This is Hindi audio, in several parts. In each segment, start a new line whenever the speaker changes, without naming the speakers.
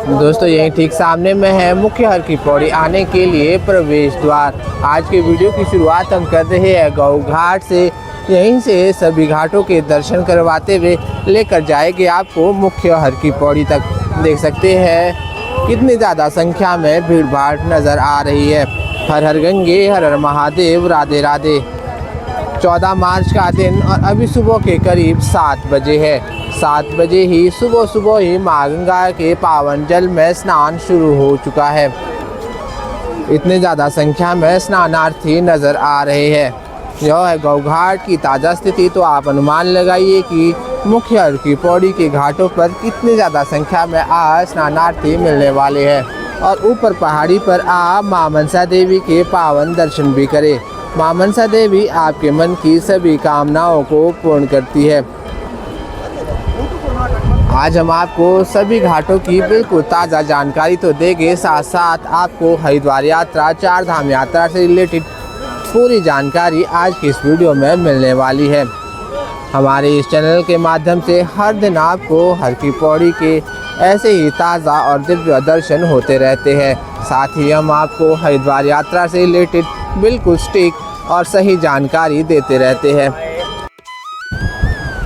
दोस्तों यही ठीक सामने में है मुख्य हर की पौड़ी आने के लिए प्रवेश द्वार। आज के वीडियो की शुरुआत हम कर रहे हैं गौ घाट से। यहीं से सभी घाटों के दर्शन करवाते हुए लेकर जाएंगे आपको मुख्य हर की पौड़ी तक। देख सकते हैं कितनी ज़्यादा संख्या में भीड़ भाड़ नज़र आ रही है। हर हर गंगे हर हर महादेव राधे राधे। 14 मार्च का दिन और अभी सुबह के करीब 7 बजे है। 7 बजे ही सुबह ही माँ गंगा के पावन जल में स्नान शुरू हो चुका है। इतने ज़्यादा संख्या में स्नानार्थी नज़र आ रहे हैं। यह है गौ घाट की ताज़ा स्थिति। तो आप अनुमान लगाइए कि मुख्य हर की पौड़ी के घाटों पर कितनी ज़्यादा संख्या में आज स्नानार्थी मिलने वाले हैं। और ऊपर पहाड़ी पर आप माँ मनसा देवी के पावन दर्शन भी करें। माँ मनसा देवी आपके मन की सभी कामनाओं को पूर्ण करती है। आज हम आपको सभी घाटों की बिल्कुल ताज़ा जानकारी तो देंगे, साथ साथ आपको हरिद्वार यात्रा, 4 धाम यात्रा से रिलेटेड पूरी जानकारी आज की इस वीडियो में मिलने वाली है। हमारे इस चैनल के माध्यम से हर दिन आपको हर की पौड़ी के ऐसे ही ताज़ा और दिव्य दर्शन होते रहते हैं। साथ ही हम आपको हरिद्वार यात्रा से रिलेटेड बिल्कुल सटीक और सही जानकारी देते रहते हैं।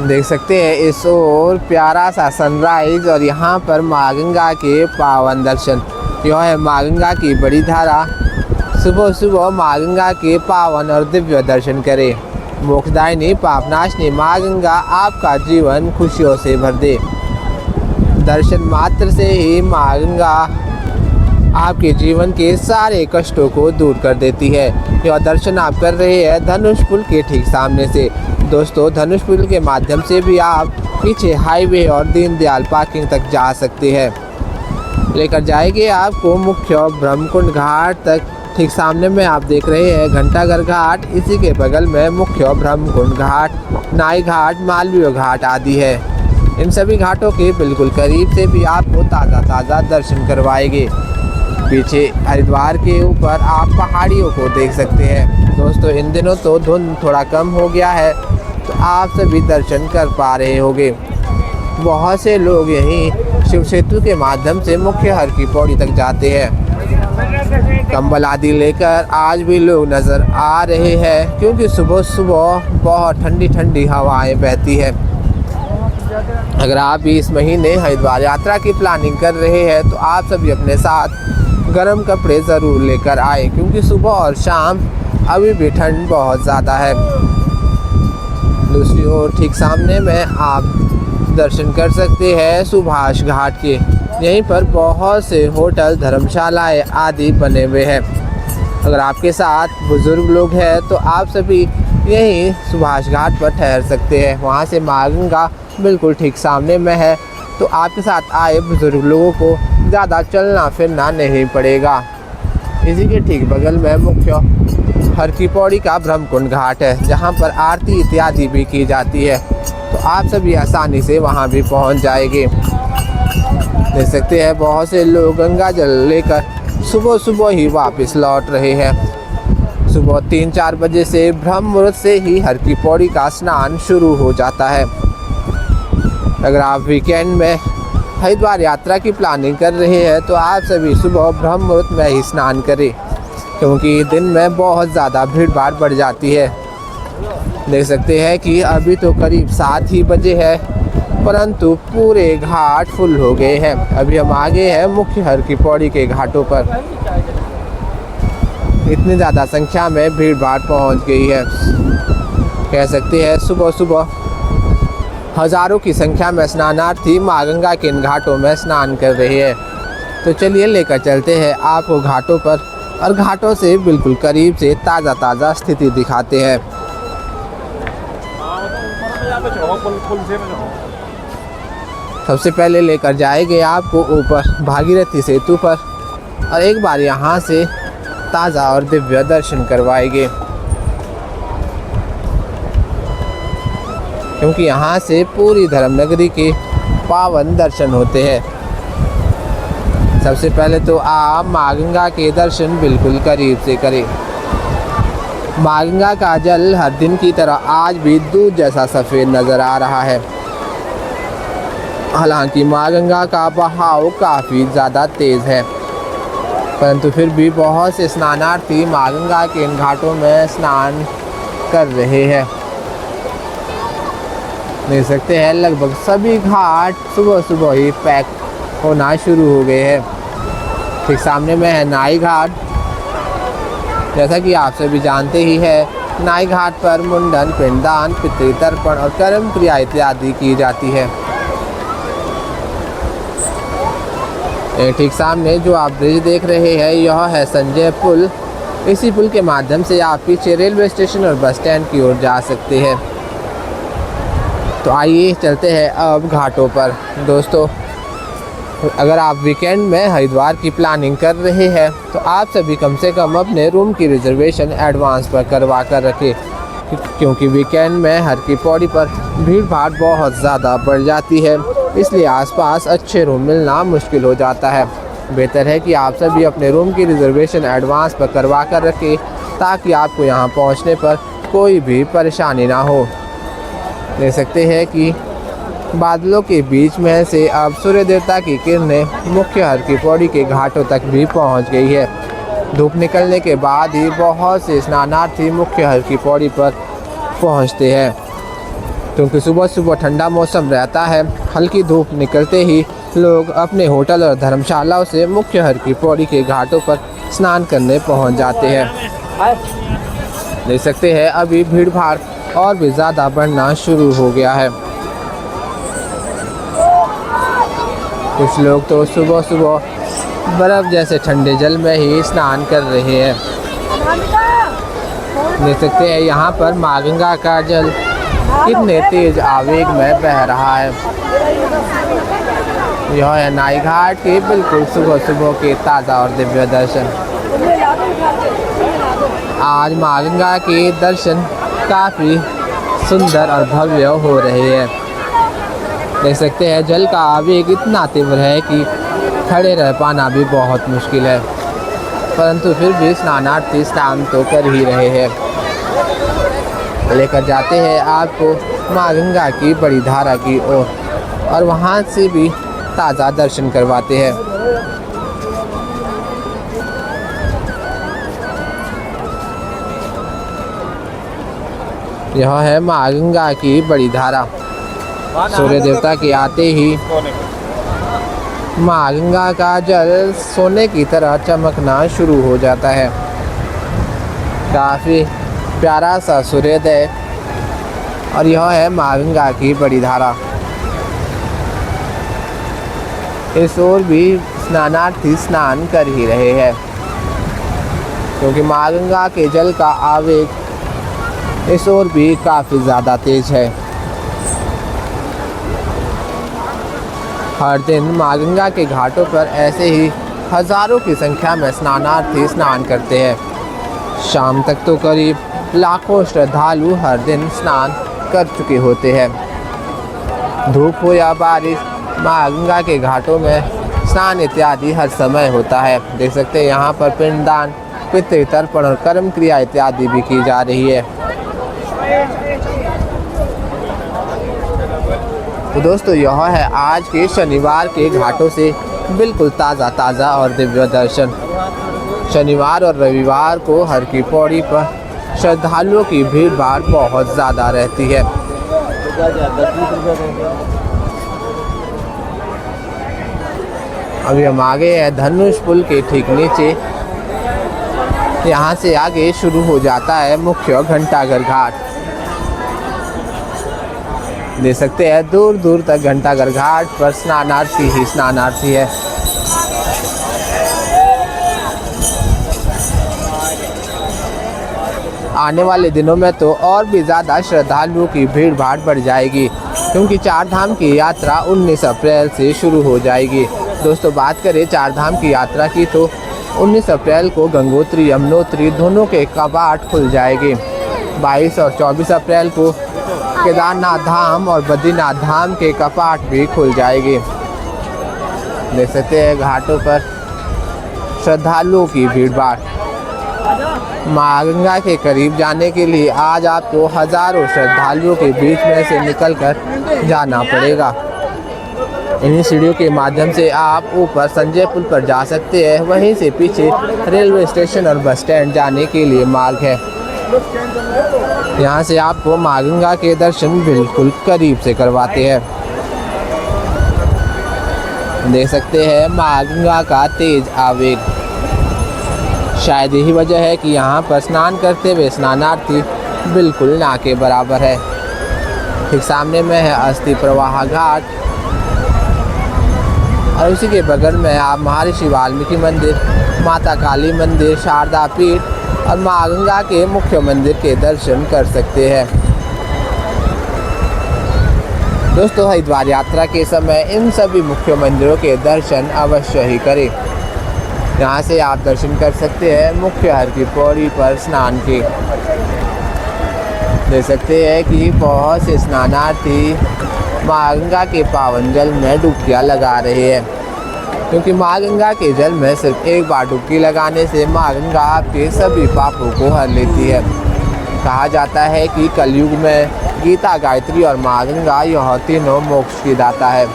देख सकते हैं इस ओर प्यारा सा सनराइज और यहाँ पर माँ गंगा के पावन दर्शन। यह है माँ गंगा की बड़ी धारा। सुबह माँ गंगा के पावन और दिव्य दर्शन करें। मोक्षदायिनी पापनाशनी माँ गंगा आपका जीवन खुशियों से भर दे। दर्शन मात्र से ही माँ गंगा आपके जीवन के सारे कष्टों को दूर कर देती है। यह दर्शन आप कर रहे हैं धनुष पुल के ठीक सामने से। दोस्तों धनुष पुल के माध्यम से भी आप पीछे हाईवे और दीनदयाल पार्किंग तक जा सकते हैं। लेकर जाएंगे आपको मुख्य ब्रह्मकुंड घाट तक। ठीक सामने में आप देख रहे हैं घंटाघर घाट, इसी के बगल में मुख्य ब्रह्मकुंड घाट, नाई घाट, मालवीय घाट आदि है। इन सभी घाटों के बिल्कुल करीब से भी आपको ताज़ा दर्शन करवाएंगे। पीछे हरिद्वार के ऊपर आप पहाड़ियों को देख सकते हैं। दोस्तों इन दिनों तो धुंध थोड़ा कम हो गया है, तो आप सभी दर्शन कर पा रहे होंगे। बहुत से लोग यहीं शिव सेतु के माध्यम से मुख्य हर की पौड़ी तक जाते हैं। कंबल आदि लेकर आज भी लोग नज़र आ रहे हैं, क्योंकि सुबह बहुत ठंडी हवाएं बहती है। अगर आप भी इस महीने हरिद्वार यात्रा की प्लानिंग कर रहे हैं तो आप सभी अपने साथ गर्म कपड़े ज़रूर लेकर आए, क्योंकि सुबह और शाम अभी भी ठंड बहुत ज़्यादा है। दूसरी ओर ठीक सामने में आप दर्शन कर सकते हैं सुभाष घाट के। यहीं पर बहुत से होटल, धर्मशालाएं आदि बने हुए हैं। अगर आपके साथ बुज़ुर्ग लोग हैं तो आप सभी यहीं सुभाष घाट पर ठहर सकते हैं। वहां से माँ गंगा बिल्कुल ठीक सामने में है, तो आपके साथ आए बुज़ुर्ग लोगों को ज़्यादा चलना फिरना नहीं पड़ेगा। इसी के ठीक बगल में मुख्य हर की पौड़ी का ब्रह्मकुंड घाट है, जहाँ पर आरती इत्यादि भी की जाती है। तो आप सभी आसानी से वहाँ भी पहुँच जाएंगे। देख सकते हैं बहुत से लोग गंगा जल लेकर सुबह ही वापस लौट रहे हैं। सुबह 3-4 बजे से ब्रह्म मुहूर्त से ही हर की पौड़ी का स्नान शुरू हो जाता है। अगर आप वीकेंड में हरिद्वार यात्रा की प्लानिंग कर रहे हैं तो आप सभी सुबह ब्रह्म मुहूर्त में ही स्नान करें, क्योंकि दिन में बहुत ज़्यादा भीड़ भाड़ बढ़ जाती है। देख सकते हैं कि अभी तो करीब 7 ही बजे है, परंतु पूरे घाट फुल हो गए हैं। अभी हम आगे हैं मुख्य हर की पौड़ी के घाटों पर। इतनी ज़्यादा संख्या में भीड़ भाड़ पहुँच गई है। कह सकते हैं सुबह हज़ारों की संख्या में स्नानार्थी माँ गंगा के इन घाटों में स्नान कर रहे हैं। तो चलिए लेकर चलते हैं आपको घाटों पर और घाटों से बिल्कुल करीब से ताज़ा स्थिति दिखाते हैं। सबसे पहले लेकर जाएंगे आपको ऊपर भागीरथी सेतु पर और एक बार यहाँ से ताज़ा और दिव्य दर्शन करवाएंगे, क्योंकि यहाँ से पूरी धर्मनगरी के पावन दर्शन होते हैं। सबसे पहले तो आप माँ गंगा के दर्शन बिल्कुल करीब से करें। माँ गंगा का जल हर दिन की तरह आज भी दूध जैसा सफ़ेद नज़र आ रहा है। हालांकि माँ गंगा का बहाव काफ़ी ज़्यादा तेज़ है, परंतु फिर भी बहुत से स्नानार्थी माँ गंगा के इन घाटों में स्नान कर रहे हैं। देख सकते हैं लगभग सभी घाट सुबह सुबह ही पैक होना शुरू हो गए हैं। ठीक सामने में है नाई घाट। जैसा कि आप सभी जानते ही है, नाई घाट पर मुंडन, पिंडदान, पितृतर्पण और कर्म क्रिया इत्यादि की जाती है। ठीक सामने जो आप ब्रिज देख रहे हैं यह है संजय पुल। इसी पुल के माध्यम से आप पीछे रेलवे स्टेशन और बस स्टैंड की ओर जा सकते हैं। तो आइए चलते हैं अब घाटों पर। दोस्तों, अगर आप वीकेंड में हरिद्वार की प्लानिंग कर रहे हैं तो आप सभी कम से कम अपने रूम की रिजर्वेशन एडवांस पर करवा कर रखें, क्योंकि वीकेंड में हर की पौड़ी पर भीड़ भाड़ बहुत ज़्यादा बढ़ जाती है, इसलिए आसपास अच्छे रूम मिलना मुश्किल हो जाता है। बेहतर है कि आप सभी अपने रूम की रिजर्वेशन एडवांस पर करवा कर रखें, ताकि आपको यहाँ पहुँचने पर कोई भी परेशानी ना हो। देख सकते हैं कि बादलों के बीच में से अब सूर्य देवता की किरणें मुख्य हर की पौड़ी के घाटों तक भी पहुंच गई है। धूप निकलने के बाद ही बहुत से स्नानार्थी मुख्य हर की पौड़ी पर पहुंचते हैं, क्योंकि सुबह सुबह ठंडा मौसम रहता है। हल्की धूप निकलते ही लोग अपने होटल और धर्मशालाओं से मुख्य हर की पौड़ी के घाटों पर स्नान करने पहुंच जाते हैं। देख सकते हैं अभी भीड़ भाड़ और भी ज़्यादा बढ़ना शुरू हो गया है। कुछ लोग तो सुबह सुबह बर्फ़ जैसे ठंडे जल में ही स्नान कर रहे हैं। देख सकते हैं यहाँ पर माँ गंगा का जल कितने तेज आवेग में बह रहा है। यह है नाई घाट के बिल्कुल सुबह सुबह के ताज़ा और दिव्य दर्शन। आज माँ गंगा के दर्शन काफ़ी सुंदर और भव्य हो रहे हैं। देख सकते हैं जल का आवेग इतना तीव्र है कि खड़े रह पाना भी बहुत मुश्किल है, परंतु फिर भी स्नानार्थी स्नान तो कर ही रहे हैं। लेकर जाते हैं आपको माँ गंगा की बड़ी धारा की ओर और वहाँ से भी ताज़ा दर्शन करवाते हैं। यह है माँ गंगा की बड़ी धारा। सूर्य देवता के आते ही माँ गंगा का जल सोने की तरह चमकना शुरू हो जाता है। काफ़ी प्यारा सा सूर्योदय, और यह है माँ गंगा की बड़ी धारा। इस ओर भी स्नानार्थी स्नान कर ही रहे हैं, क्योंकि माँ गंगा के जल का आवेग इस ओर भी काफ़ी ज़्यादा तेज है। हर दिन माँ गंगा के घाटों पर ऐसे ही हज़ारों की संख्या में स्नानार्थी स्नान करते हैं। शाम तक तो करीब लाखों श्रद्धालु हर दिन स्नान कर चुके होते हैं। धूप हो या बारिश, माँ गंगा के घाटों में स्नान इत्यादि हर समय होता है। देख सकते हैं यहाँ पर पिंडदान, पितृतर्पण और कर्म क्रिया इत्यादि भी की जा रही है। तो दोस्तों, यह है आज के शनिवार के घाटों से बिल्कुल ताज़ा और दिव्य दर्शन। शनिवार और रविवार को हर की पौड़ी पर श्रद्धालुओं की भीड़ भाड़ बहुत ज़्यादा रहती है। अभी हम आगे हैं धनुष पुल के ठीक नीचे। यहाँ से आगे शुरू हो जाता है मुख्य घंटाघर घाट। देख सकते हैं दूर दूर तक घंटाघर घाट पर स्नानार्थी ही स्नानार्थी है। आने वाले दिनों में तो और भी ज़्यादा श्रद्धालुओं की भीड़ भाड़ बढ़ जाएगी, क्योंकि चार धाम की यात्रा 19 अप्रैल से शुरू हो जाएगी। दोस्तों, बात करें चार धाम की यात्रा की तो 19 अप्रैल को गंगोत्री यमुनोत्री दोनों के कपाट खुल जाएंगे। 22 और 24 अप्रैल को केदारनाथ धाम और बद्रीनाथ धाम के कपाट भी खुल जाएंगे। देख सकते हैं घाटों पर श्रद्धालुओं की भीड़ भाड़। माँ गंगा के करीब जाने के लिए आज आपको हज़ारों श्रद्धालुओं के बीच में से निकलकर जाना पड़ेगा। इन्हीं सीढ़ियों के माध्यम से आप ऊपर संजय पुल पर जा सकते हैं। वहीं से पीछे रेलवे स्टेशन और बस स्टैंड जाने के लिए मार्ग है। यहाँ से आपको माँ गंगा के दर्शन बिल्कुल करीब से करवाते हैं। देख सकते हैं माँ गंगा का तेज आवेग। शायद यही वजह है कि यहाँ पर स्नान करते हुए स्नानार्थी बिल्कुल ना के बराबर है। ठीक सामने में है अस्थि प्रवाह घाट और उसी के बगल में आप महर्षि वाल्मीकि मंदिर, माता काली मंदिर, शारदा पीठ और माँ गंगा के मुख्य मंदिर के दर्शन कर सकते हैं। दोस्तों, हरिद्वार यात्रा के समय इन सभी मुख्य मंदिरों के दर्शन अवश्य ही करें। यहाँ से आप दर्शन कर सकते हैं मुख्य हर की पौड़ी पर स्नान के। देख सकते हैं कि बहुत से स्नानार्थी माँ गंगा के पावन जल में डुबकियाँ लगा रहे हैं, क्योंकि माँ गंगा के जल में सिर्फ एक बार डुबकी लगाने से माँ गंगा आपके सभी पापों को हर लेती है। कहा जाता है कि कलयुग में गीता, गायत्री और माँ गंगा यह तीनों मोक्ष की दाता है।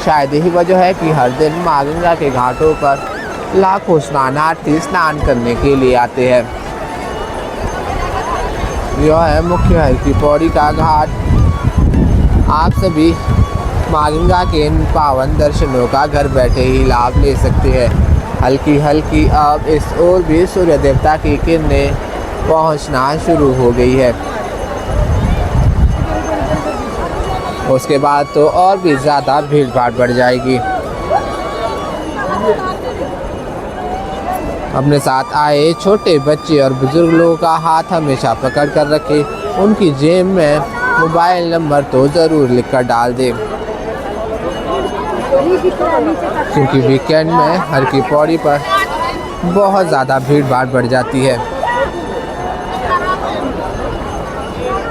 शायद यही वजह है कि हर दिन माँ गंगा के घाटों पर लाखों स्नानार्थी स्नान करने के लिए आते हैं। यह है मुख्य हर की पौड़ी का घाट। आप सभी माँ गंगा के इन पावन दर्शनों का घर बैठे ही लाभ ले सकते हैं। हल्की हल्की अब इस ओर भी सूर्य देवता की किरणें पहुंचना शुरू हो गई है। उसके बाद तो और भी ज़्यादा भीड़ भाड़ बढ़ जाएगी। अपने साथ आए छोटे बच्चे और बुजुर्ग लोगों का हाथ हमेशा पकड़ कर रखें। उनकी जेब में मोबाइल नंबर तो ज़रूर लिख कर डाल दें, क्योंकि वीकेंड में हर की पौड़ी पर बहुत ज़्यादा भीड़ भाड़ बढ़ जाती है।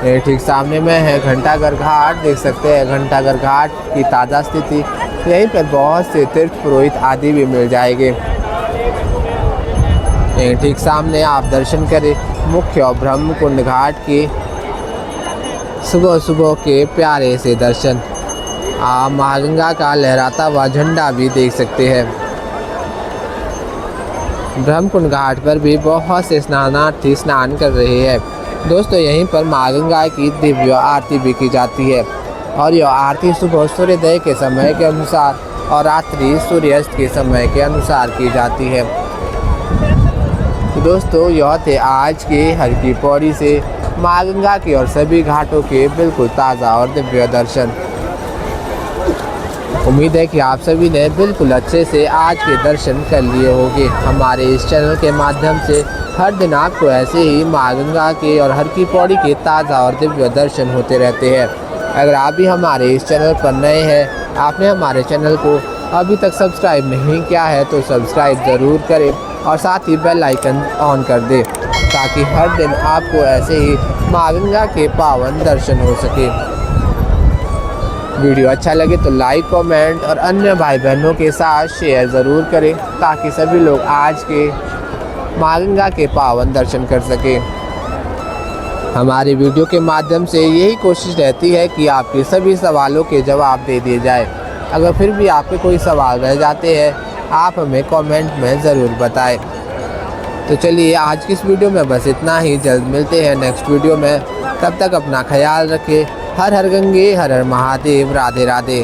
ये ठीक सामने में है घंटाघर घाट। देख सकते हैं घंटाघर घाट की ताज़ा स्थिति। यहीं पर बहुत से तीर्थ पुरोहित आदि भी मिल जाएंगे। यहीं ठीक सामने आप दर्शन करें मुख्य और ब्रह्म कुंड घाट के सुबह सुबह के प्यारे से दर्शन। आप माँ गंगा का लहराता हुआ झंडा भी देख सकते हैं। ब्रह्म कुंड घाट पर भी बहुत से स्नानार्थी स्नान कर रहे हैं। दोस्तों, यहीं पर माँ गंगा की दिव्य आरती भी की जाती है और यह आरती सुबह सूर्योदय के समय के अनुसार और रात्रि सूर्यास्त के समय के अनुसार की जाती है। तो दोस्तों, यह थे आज के हर की पौड़ी से माँ गंगा के और सभी घाटों के बिल्कुल ताज़ा और दिव्य दर्शन। उम्मीद है कि आप सभी ने बिल्कुल अच्छे से आज के दर्शन कर लिए होंगे। हमारे इस चैनल के माध्यम से हर दिन आपको ऐसे ही माँ गंगा के और हर की पौड़ी के ताज़ा और दिव्य दर्शन होते रहते हैं। अगर आप भी हमारे इस चैनल पर नए हैं, आपने हमारे चैनल को अभी तक सब्सक्राइब नहीं किया है तो सब्सक्राइब ज़रूर करें और साथ ही बेल आइकन ऑन कर दें, ताकि हर दिन आपको ऐसे ही माँ गंगा के पावन दर्शन हो सके। वीडियो अच्छा लगे तो लाइक, कमेंट और अन्य भाई बहनों के साथ शेयर ज़रूर करें, ताकि सभी लोग आज के माँ गंगा के पावन दर्शन कर सकें। हमारी वीडियो के माध्यम से यही कोशिश रहती है कि आपके सभी सवालों के जवाब दे दिए जाए। अगर फिर भी आपके कोई सवाल रह जाते हैं, आप हमें कमेंट में ज़रूर बताएं। तो चलिए, आज की इस वीडियो में बस इतना ही। जल्द मिलते हैं नेक्स्ट वीडियो में। तब तक अपना ख्याल रखें। हर हर गंगे, हर हर महादेव। राधे राधे।